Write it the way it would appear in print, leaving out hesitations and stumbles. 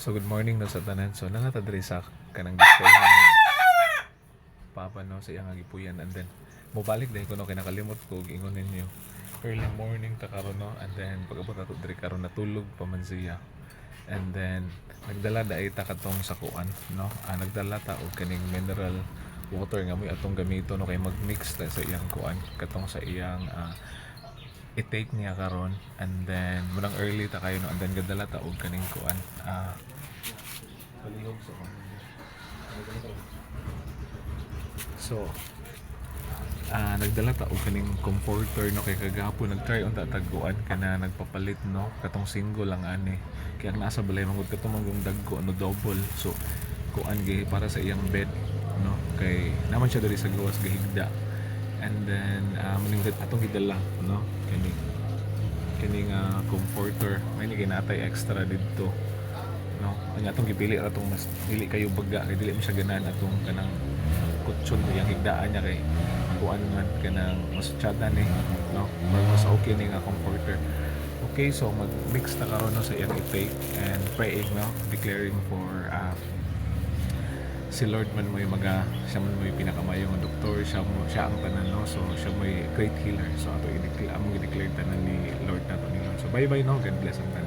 So good morning no sa tanan. So nanatadri sa kanang display ni Papa no sa iyang gipuyan, and then mobalik dahil ko no kay nakalimot ko gingon ninyo. Early morning ta karon no, and then pag-abot ato diri karon natulog pa man siya. And then nagdala daay ta katong sakuan no. Nagdala ta og kaning mineral water nga mo atong gamito no kay mag-mix ta sa iyang kuan katong sa iyang i-take niya karon, and then munang early ta kayo no, and then gadala ta og kaning kuan palihog sa kuan. So nagdala ta og kaning comforter no kay kagahapon nag-try unta taguan kana nagpapalit no katong single lang ani kaya nasa balay mangud katong manggong dagko ano double, so kuan gay para sa iyang bed no kay naman siya diri sa gawas gahigda, and then maningkat atong gidala no kining comforter may ni kinatay extra didto no ang atong gipili atong mas dili kayo baga kay dili mo siya ganan atong kanang kutsyon yung higdaan niya kay kuan man kanang masutsada ni no mas okay ni nga comforter. Okay, so mag-mix na karon no sa iyang i-take and praying no, declaring for si Lord man mo yung siya man mo yung pinakamayong doktor, siya ang tanan no, so siya mo yung great healer, so ato i-declare tanan ni Lord nato ni Lord. So bye bye no, God bless ang tanan.